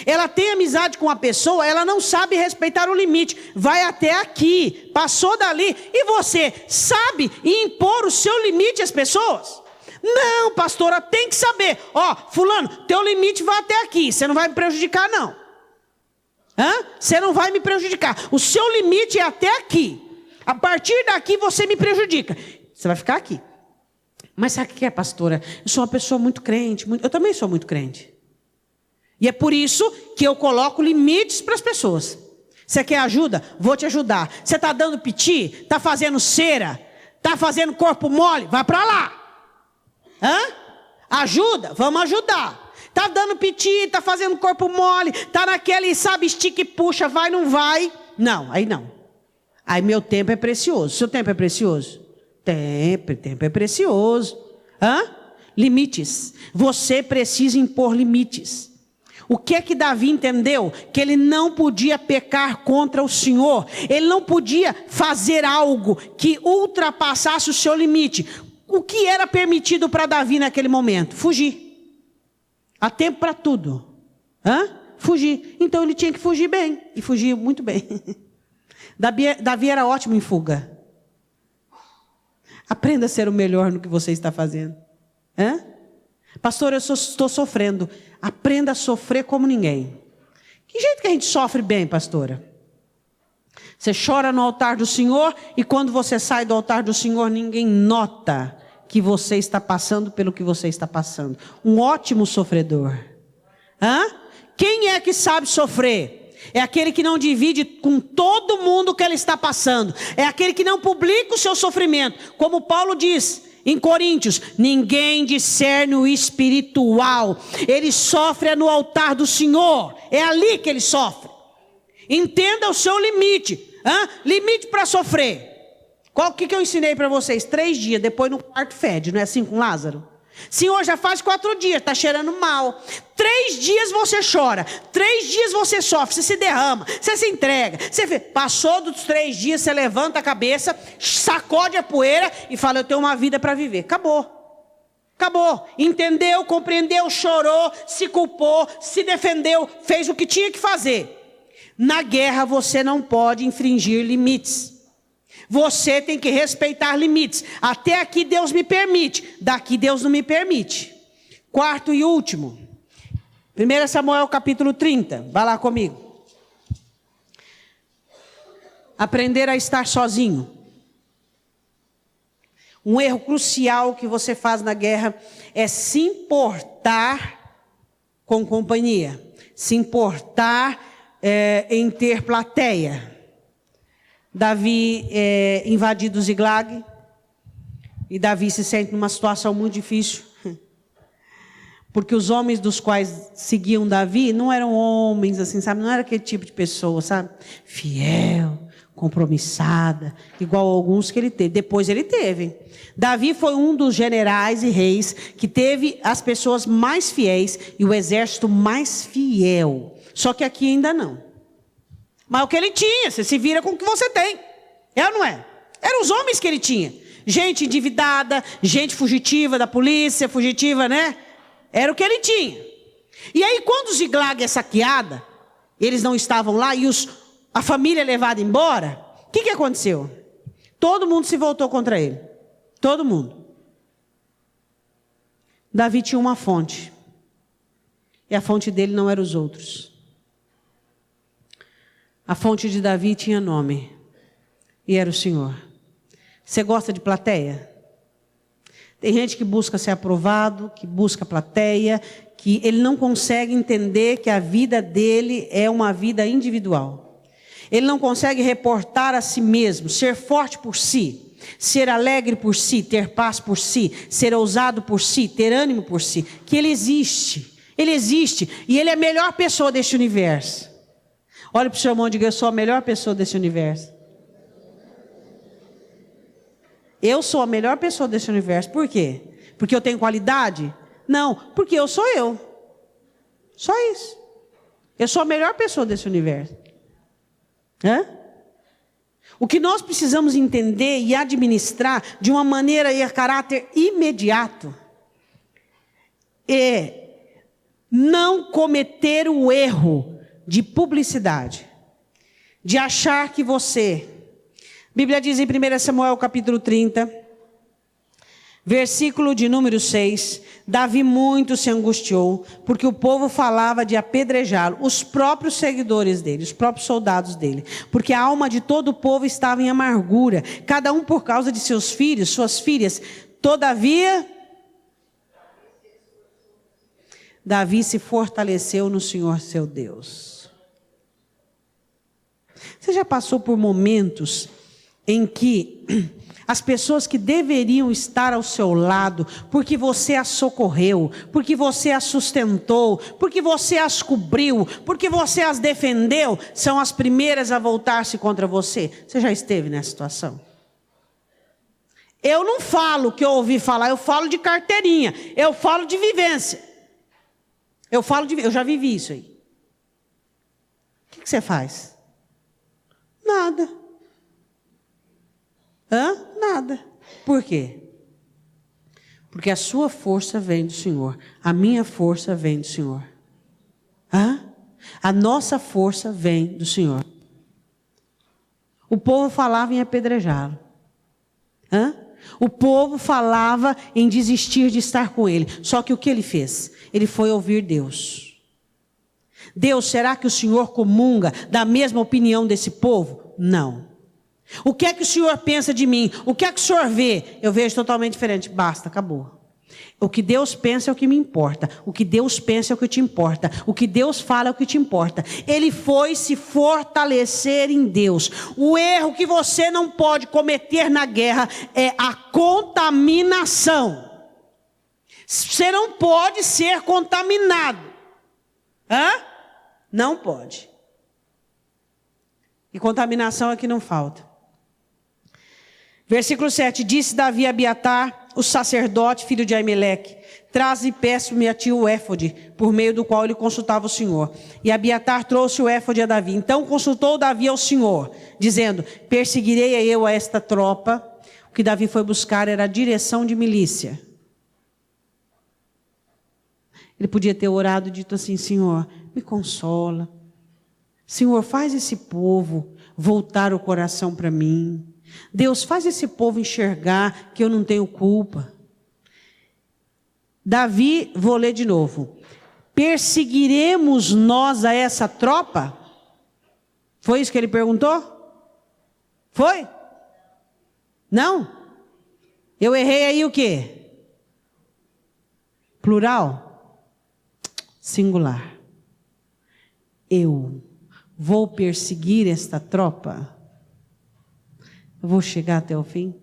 Ela tem amizade com a pessoa, ela não sabe respeitar o limite. Vai até aqui, passou dali. E você sabe impor o seu limite às pessoas? Não, pastora, tem que saber. Fulano, teu limite vai até aqui. Você não vai me prejudicar, não. Você não vai me prejudicar. O seu limite é até aqui. A partir daqui você me prejudica. Você vai ficar aqui. Mas sabe o que é, pastora? Eu sou uma pessoa muito crente. Eu também sou muito crente. E é por isso que eu coloco limites para as pessoas. Você quer ajuda? Vou te ajudar. Você está dando piti? Está fazendo cera? Está fazendo corpo mole? Vai para lá. Ajuda? Vamos ajudar. Está dando piti? Está fazendo corpo mole? Está naquele, sabe, estica e puxa, vai, não vai? Não, aí não. Aí meu tempo é precioso. Seu tempo é precioso? Tempo é precioso. Limites. Você precisa impor limites. O que é que Davi entendeu? Que ele não podia pecar contra o Senhor. Ele não podia fazer algo que ultrapassasse o seu limite. O que era permitido para Davi naquele momento? Fugir. Há tempo para tudo. Fugir. Então ele tinha que fugir bem. E fugia muito bem. Davi era ótimo em fuga. Aprenda a ser o melhor no que você está fazendo. Pastor, eu estou sofrendo. Aprenda a sofrer como ninguém. Que jeito que a gente sofre bem, pastora? Você chora no altar do Senhor e quando você sai do altar do Senhor, ninguém nota que você está passando pelo que você está passando. Um ótimo sofredor. Quem é que sabe sofrer? É aquele que não divide com todo mundo o que ele está passando. É aquele que não publica o seu sofrimento. Como Paulo diz em Coríntios: ninguém discerne o espiritual. Ele sofre no altar do Senhor. É ali que ele sofre. Entenda o seu limite. Limite para sofrer. Qual que eu ensinei para vocês? 3 dias, depois no quarto fede. Não é assim com Lázaro? Senhor, já faz 4 dias, está cheirando mal. 3 dias você chora, 3 dias você sofre, você se derrama, você se entrega. Passou dos 3 dias, você levanta a cabeça, sacode a poeira e fala: eu tenho uma vida para viver. Acabou. Entendeu, compreendeu, chorou, se culpou, se defendeu, fez o que tinha que fazer. Na guerra você não pode infringir limites. Você tem que respeitar limites. Até aqui Deus me permite, daqui Deus não me permite. 4º e último. 1 Samuel capítulo 30. Vai lá comigo. Aprender a estar sozinho. Um erro crucial que você faz na guerra é se importar com companhia. Se importar em ter plateia. Davi é invadido Ziglag. E Davi se sente numa situação muito difícil. Porque os homens dos quais seguiam Davi não eram homens assim, sabe? Não era aquele tipo de pessoa, sabe? Fiel, compromissada, igual alguns que ele teve. Depois ele teve. Davi foi um dos generais e reis que teve as pessoas mais fiéis e o exército mais fiel. Só que aqui ainda não. Mas o que ele tinha, você se vira com o que você tem. É ou não é? Eram os homens que ele tinha. Gente endividada, gente fugitiva da polícia, fugitiva, né? Era o que ele tinha. E aí quando Ziglag é saqueada, eles não estavam lá e a família é levada embora, o que aconteceu? Todo mundo se voltou contra ele. Todo mundo. Davi tinha uma fonte. E a fonte dele não era os outros. A fonte de Davi tinha nome. E era o Senhor. Você gosta de plateia? Tem gente que busca ser aprovado, que busca plateia, que ele não consegue entender que a vida dele é uma vida individual. Ele não consegue reportar a si mesmo, ser forte por si, ser alegre por si, ter paz por si, ser ousado por si, ter ânimo por si. Que ele existe e ele é a melhor pessoa deste universo. Olha para o seu irmão e diga: eu sou a melhor pessoa desse universo. Eu sou a melhor pessoa desse universo. Por quê? Porque eu tenho qualidade? Não, porque eu sou eu. Só isso. Eu sou a melhor pessoa desse universo. O que nós precisamos entender e administrar de uma maneira e a caráter imediato é não cometer o erro de publicidade, de achar que você... A Bíblia diz em 1 Samuel capítulo 30, versículo de número 6, Davi muito se angustiou, porque o povo falava de apedrejá-lo, os próprios seguidores dele, os próprios soldados dele, porque a alma de todo o povo estava em amargura, cada um por causa de seus filhos, suas filhas. Todavia, Davi se fortaleceu no Senhor seu Deus. Você já passou por momentos em que as pessoas que deveriam estar ao seu lado, porque você as socorreu, porque você as sustentou, porque você as cobriu, porque você as defendeu, são as primeiras a voltar-se contra você? Você já esteve nessa situação? Eu não falo o que eu ouvi falar, eu falo de carteirinha, eu falo de vivência. Eu já vivi isso aí. O que você faz? Nada. Nada. Por quê? Porque a sua força vem do Senhor. A minha força vem do Senhor. A nossa força vem do Senhor. O povo falava em apedrejá-lo. O povo falava em desistir de estar com ele. Só que o que ele fez? Ele foi ouvir Deus. Deus, será que o Senhor comunga da mesma opinião desse povo? Não. O que é que o Senhor pensa de mim? O que é que o Senhor vê? Eu vejo totalmente diferente. Basta, acabou. O que Deus pensa é o que me importa. O que Deus pensa é o que te importa. O que Deus fala é o que te importa. Ele foi se fortalecer em Deus. O erro que você não pode cometer na guerra é a contaminação. Você não pode ser contaminado. Não pode. E contaminação é que não falta. Versículo 7, disse Davi a Abiatar, o sacerdote, filho de Aimeleque: traze e peço-me a ti o éfode, por meio do qual ele consultava o Senhor. E Abiatar trouxe o éfode a Davi. Então consultou Davi ao Senhor, dizendo: perseguirei eu a esta tropa. O que Davi foi buscar era a direção de milícia. Ele podia ter orado e dito assim: Senhor, me consola. Senhor, faz esse povo voltar o coração para mim. Deus, faz esse povo enxergar que eu não tenho culpa. Davi, vou ler de novo. Perseguiremos nós a essa tropa? Foi isso que ele perguntou? Foi? Não? Eu errei aí o quê? Plural? Singular. Eu vou perseguir esta tropa? Eu vou chegar até o fim?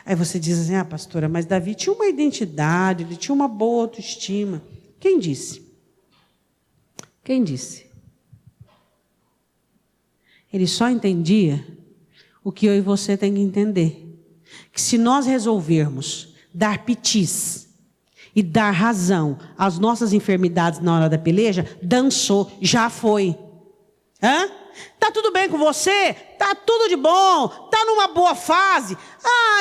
Aí você diz assim: pastora, mas Davi tinha uma identidade, ele tinha uma boa autoestima. Quem disse? Quem disse? Ele só entendia o que eu e você tem que entender. Que se nós resolvermos dar pitis e dar razão às nossas enfermidades na hora da peleja, dançou, já foi. Tá tudo bem com você? Tá tudo de bom? Tá numa boa fase?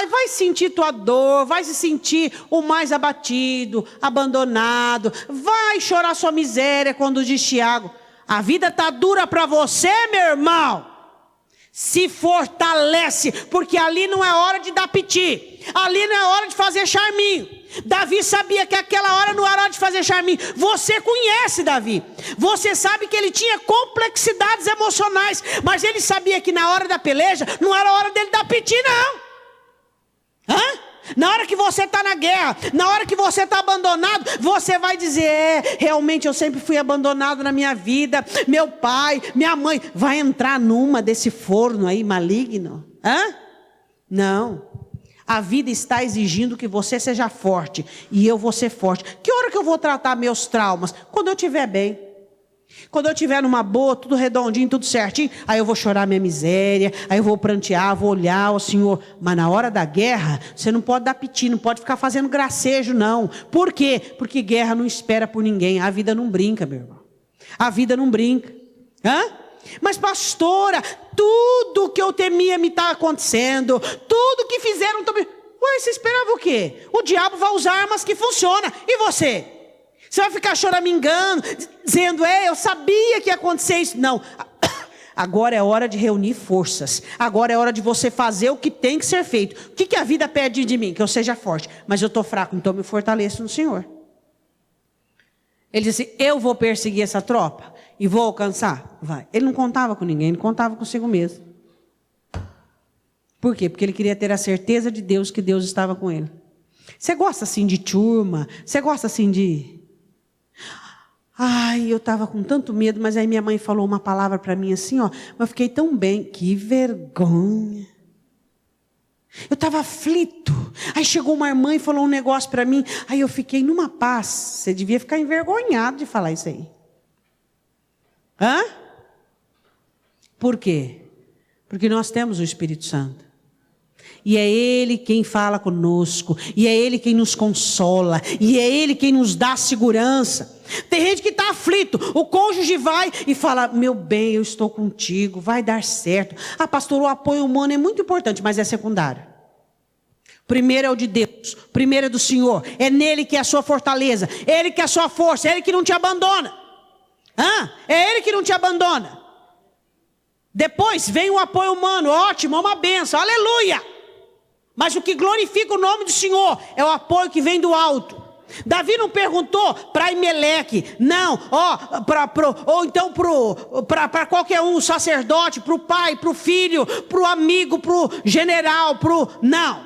Vai sentir tua dor, vai se sentir o mais abatido, abandonado, vai chorar sua miséria, quando diz Tiago. A vida tá dura para você, meu irmão. Se fortalece, porque ali não é hora de dar piti, ali não é hora de fazer charminho. Davi sabia que aquela hora não era hora de fazer charminho. Você conhece Davi, você sabe que ele tinha complexidades emocionais, mas ele sabia que na hora da peleja não era hora dele dar piti, não. Na hora que você está na guerra, na hora que você está abandonado, você vai dizer: realmente eu sempre fui abandonado na minha vida. Meu pai, minha mãe, vai entrar numa desse forno aí maligno? Não. A vida está exigindo que você seja forte, e eu vou ser forte. Que hora que eu vou tratar meus traumas? Quando eu estiver bem. Quando eu estiver numa boa, tudo redondinho, tudo certinho, aí eu vou chorar minha miséria, aí eu vou prantear, vou olhar ao Senhor. Mas na hora da guerra, você não pode dar piti, não pode ficar fazendo gracejo, não. Por quê? Porque guerra não espera por ninguém. A vida não brinca, meu irmão. A vida não brinca. Mas pastora, tudo que eu temia me está acontecendo, tudo que fizeram também. Você esperava o quê? O diabo vai usar armas que funcionam. E você? Você vai ficar choramingando, dizendo: eu sabia que ia acontecer isso. Não, agora é hora de reunir forças. Agora é hora de você fazer o que tem que ser feito. O que a vida pede de mim? Que eu seja forte. Mas eu estou fraco, então me fortaleço no Senhor. Ele disse: eu vou perseguir essa tropa e vou alcançar. Vai. Ele não contava com ninguém, ele contava consigo mesmo. Por quê? Porque ele queria ter a certeza de Deus, que Deus estava com ele. Você gosta assim de turma? Você gosta assim de... eu estava com tanto medo, mas aí minha mãe falou uma palavra para mim assim, mas eu fiquei tão bem. Que vergonha. Eu estava aflito. Aí chegou uma irmã e falou um negócio para mim. Aí eu fiquei numa paz. Você devia ficar envergonhado de falar isso aí. Por quê? Porque nós temos o Espírito Santo. E é Ele quem fala conosco, e é Ele quem nos consola, e é Ele quem nos dá segurança. Tem gente que está aflito, o cônjuge vai e fala: meu bem, eu estou contigo, vai dar certo. Pastor, o apoio humano é muito importante, mas é secundário. Primeiro é o de Deus, primeiro é do Senhor, é nele que é a sua fortaleza, é Ele que é a sua força, é Ele que não te abandona. É Ele que não te abandona. Depois vem o apoio humano, ótimo, é uma bênção, aleluia. Mas o que glorifica o nome do Senhor é o apoio que vem do alto. Davi não perguntou para Imeleque, não, ou então para qualquer um, sacerdote, para o pai, para o filho, para o amigo, para o general, não.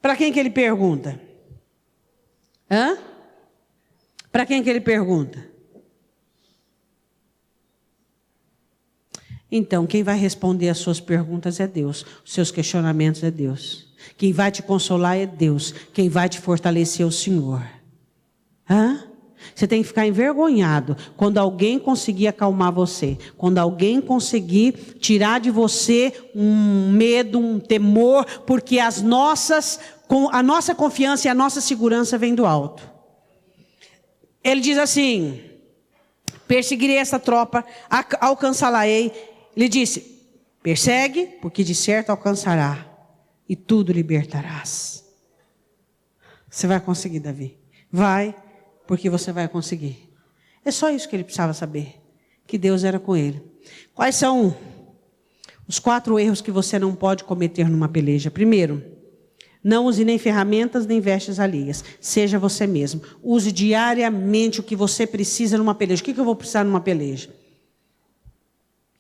Para quem que ele pergunta? Para quem que ele pergunta? Então, quem vai responder as suas perguntas é Deus. Os seus questionamentos é Deus. Quem vai te consolar é Deus. Quem vai te fortalecer é o Senhor. Você tem que ficar envergonhado quando alguém conseguir acalmar você. Quando alguém conseguir tirar de você um medo, um temor. Porque a nossa confiança e a nossa segurança vem do alto. Ele diz assim: perseguirei essa tropa, alcançá-la-ei. Ele disse: persegue, porque de certo alcançará, e tudo libertarás. Você vai conseguir, Davi. Vai, porque você vai conseguir. É só isso que ele precisava saber, que Deus era com ele. Quais são os 4 erros que você não pode cometer numa peleja? Primeiro, não use nem ferramentas, nem vestes alheias. Seja você mesmo. Use diariamente o que você precisa numa peleja. O que eu vou precisar numa peleja?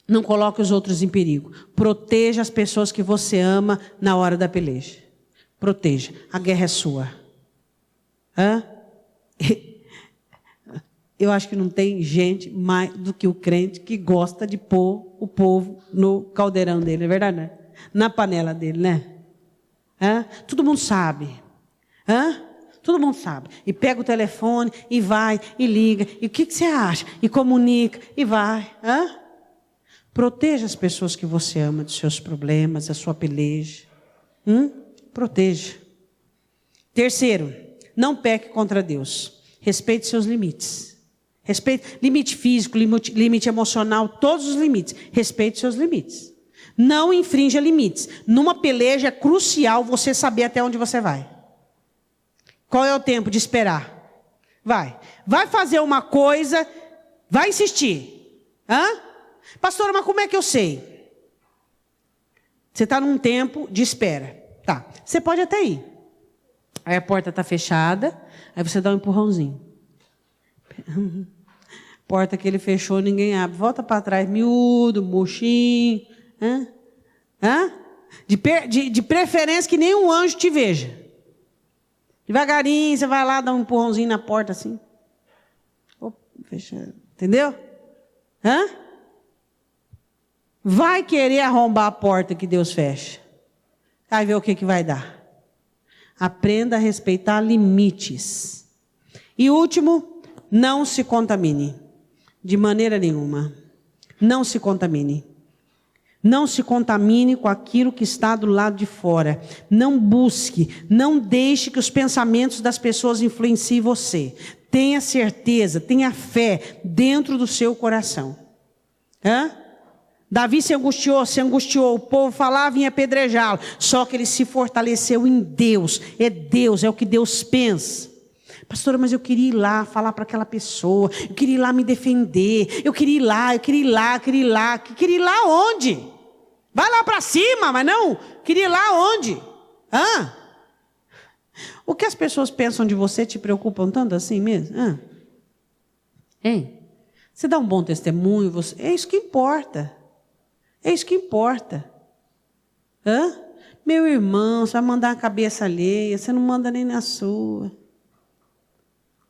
Não coloque os outros em perigo. Proteja as pessoas que você ama na hora da peleja. Proteja. A guerra é sua. Eu acho que não tem gente mais do que o crente que gosta de pôr o povo no caldeirão dele. É verdade, né? Na panela dele, né? Todo mundo sabe. Todo mundo sabe. E pega o telefone, e vai, e liga. E o que você acha? E comunica, e vai. Proteja as pessoas que você ama dos seus problemas, da sua peleja. Proteja. Terceiro, não peque contra Deus. Respeite seus limites. Respeite limite físico, limite emocional, todos os limites. Respeite seus limites. Não infrinja limites. Numa peleja é crucial você saber até onde você vai. Qual é o tempo de esperar? Vai fazer uma coisa, vai insistir. Pastora, mas como é que eu sei? Você está num tempo de espera. Tá, você pode até ir. Aí a porta está fechada, aí você dá um empurrãozinho. Porta que ele fechou, ninguém abre. Volta para trás, miúdo, murchinho. De preferência que nenhum anjo te veja. Devagarinho, você vai lá, dá um empurrãozinho na porta assim. Fecha. Entendeu? Vai querer arrombar a porta que Deus fecha. Vai ver o que vai dar. Aprenda a respeitar limites. E último, não se contamine. De maneira nenhuma. Não se contamine. Não se contamine com aquilo que está do lado de fora. Não busque, não deixe que os pensamentos das pessoas influenciem você. Tenha certeza, tenha fé dentro do seu coração. Davi se angustiou, o povo falava em apedrejá-lo, só que ele se fortaleceu em Deus. Deus, é o que Deus pensa. Pastora, mas eu queria ir lá falar para aquela pessoa, eu queria ir lá me defender, eu queria ir lá onde? Vai lá para cima, mas não, queria ir lá onde? O que as pessoas pensam de você te preocupam tanto assim mesmo? Hein? Você dá um bom testemunho, é isso que importa. É isso que importa. Meu irmão, você vai mandar a cabeça alheia, você não manda nem na sua.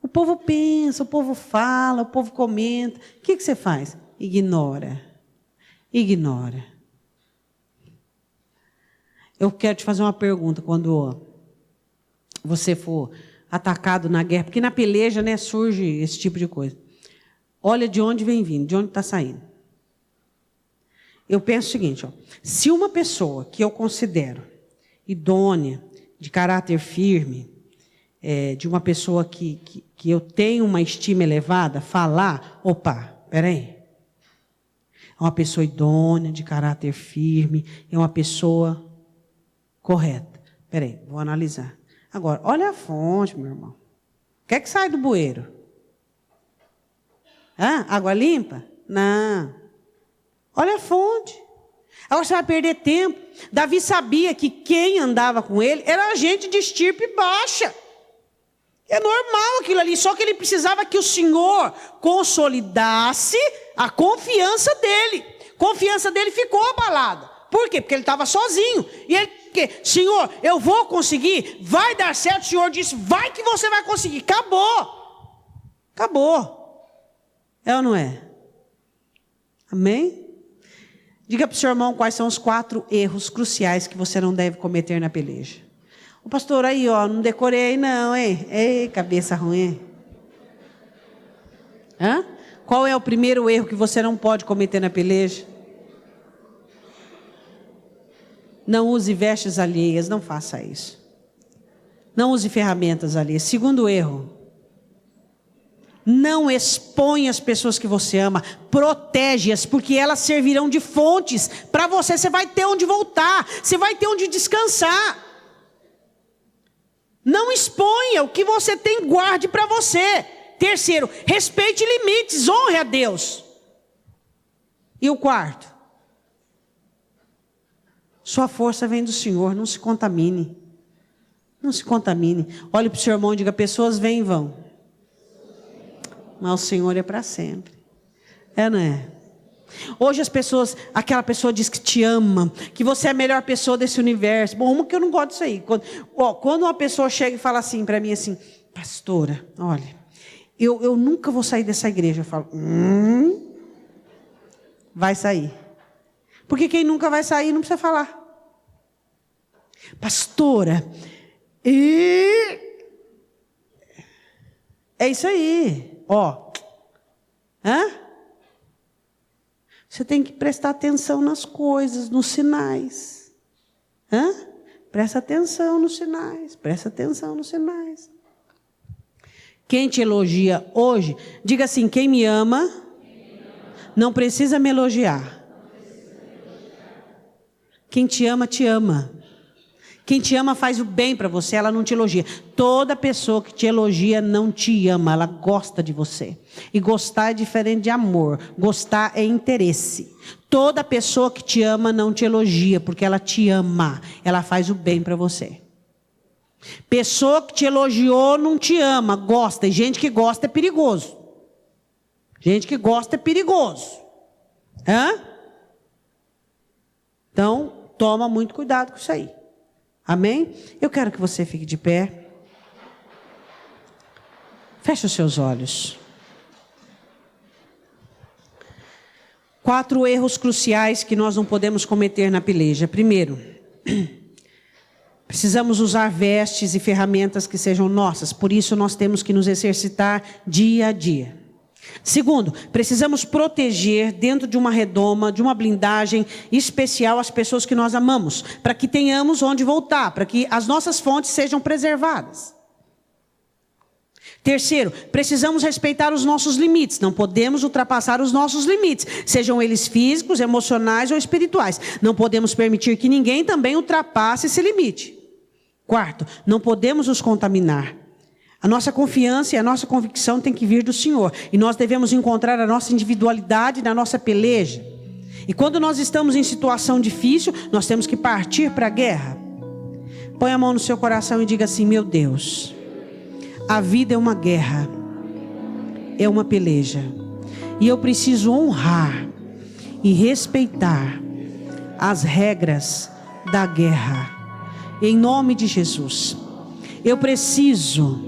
O povo pensa, o povo fala, o povo comenta. O que você faz? Ignora. Eu quero te fazer uma pergunta quando você for atacado na guerra, porque na peleja, né, surge esse tipo de coisa. Olha de onde vem vindo, de onde está saindo. Eu penso o seguinte, se uma pessoa que eu considero idônea, de caráter firme, de uma pessoa que eu tenho uma estima elevada, falar, peraí. É uma pessoa idônea, de caráter firme, é uma pessoa correta. Peraí, vou analisar. Agora, olha a fonte, meu irmão. O que é que sai do bueiro? Água limpa? Não. Olha a fonte. Agora você vai perder tempo. Davi sabia que quem andava com ele era gente de estirpe baixa. É normal aquilo ali, só que ele precisava que o Senhor consolidasse a confiança dele. A confiança dele ficou abalada. Por quê? Porque ele estava sozinho. E ele disse, Senhor, eu vou conseguir, vai dar certo. O Senhor disse, vai que você vai conseguir. Acabou. É ou não é? Amém? Diga para o seu irmão quais são os 4 erros cruciais que você não deve cometer na peleja. O pastor aí, não decorei não, hein? Ei, cabeça ruim. Qual é o primeiro erro que você não pode cometer na peleja? Não use vestes alheias, não faça isso. Não use ferramentas alheias. Segundo erro, não exponha as pessoas que você ama, protege-as, porque elas servirão de fontes para você. Você vai ter onde voltar, você vai ter onde descansar. Não exponha o que você tem, guarde para você. Terceiro, respeite limites, honre a Deus. E o quarto, sua força vem do Senhor, não se contamine. Não se contamine. Olhe para o seu irmão e diga, pessoas vêm e vão. Mas o Senhor é para sempre. Não é? Hoje as pessoas, aquela pessoa diz que te ama, que você é a melhor pessoa desse universo. Bom, uma que eu não gosto disso aí. Quando uma pessoa chega e fala assim para mim assim, pastora, olha, eu nunca vou sair dessa igreja. Eu falo, vai sair. Porque quem nunca vai sair não precisa falar. Pastora, é isso aí. Você tem que prestar atenção nas coisas, nos sinais. Presta atenção nos sinais. Quem te elogia hoje, diga assim: quem me ama não precisa me elogiar. Quem te ama, te ama. Quem te ama faz o bem para você, ela não te elogia. Toda pessoa que te elogia não te ama, ela gosta de você. E gostar é diferente de amor, gostar é interesse. Toda pessoa que te ama não te elogia, porque ela te ama, ela faz o bem para você. Pessoa que te elogiou não te ama, gosta. E gente que gosta é perigoso. Gente que gosta é perigoso. Então, toma muito cuidado com isso aí. Amém? Eu quero que você fique de pé. Feche os seus olhos. 4 erros cruciais que nós não podemos cometer na peleja. Primeiro, precisamos usar vestes e ferramentas que sejam nossas. Por isso, nós temos que nos exercitar dia a dia. Segundo, precisamos proteger dentro de uma redoma, de uma blindagem especial as pessoas que nós amamos, para que tenhamos onde voltar, para que as nossas fontes sejam preservadas. Terceiro, precisamos respeitar os nossos limites, não podemos ultrapassar os nossos limites, sejam eles físicos, emocionais ou espirituais. Não podemos permitir que ninguém também ultrapasse esse limite. Quarto, não podemos nos contaminar. A nossa confiança e a nossa convicção tem que vir do Senhor. E nós devemos encontrar a nossa individualidade na nossa peleja. E quando nós estamos em situação difícil, nós temos que partir para a guerra. Põe a mão no seu coração e diga assim: meu Deus, a vida é uma guerra, é uma peleja. E eu preciso honrar e respeitar as regras da guerra. Em nome de Jesus. Eu preciso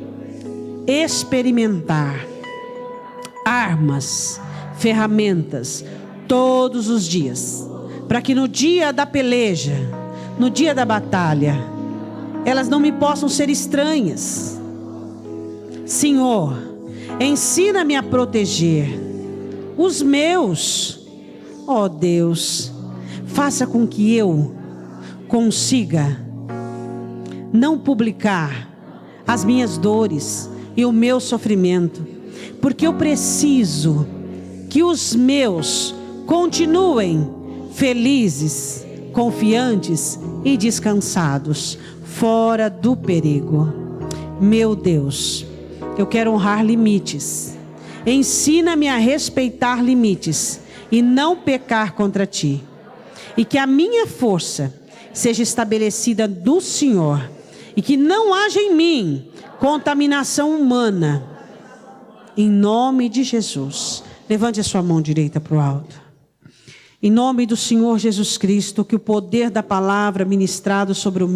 experimentar armas, ferramentas, todos os dias, para que no dia da peleja, no dia da batalha, elas não me possam ser estranhas. Senhor, ensina-me a proteger os meus. Ó Deus, faça com que eu consiga não publicar as minhas dores e o meu sofrimento, porque eu preciso que os meus continuem felizes, confiantes e descansados, fora do perigo. Meu Deus, eu quero honrar limites. Ensina-me a respeitar limites e não pecar contra ti, e que a minha força seja estabelecida do Senhor, e que não haja em mim contaminação humana. Em nome de Jesus. Levante a sua mão direita para o alto. Em nome do Senhor Jesus Cristo, que o poder da palavra ministrado sobre o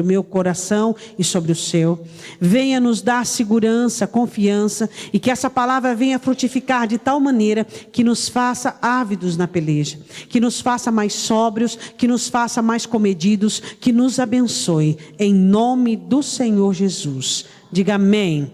meu coração e sobre o seu, venha nos dar segurança, confiança, e que essa palavra venha frutificar de tal maneira que nos faça ávidos na peleja, que nos faça mais sóbrios, que nos faça mais comedidos, que nos abençoe, em nome do Senhor Jesus. Diga amém.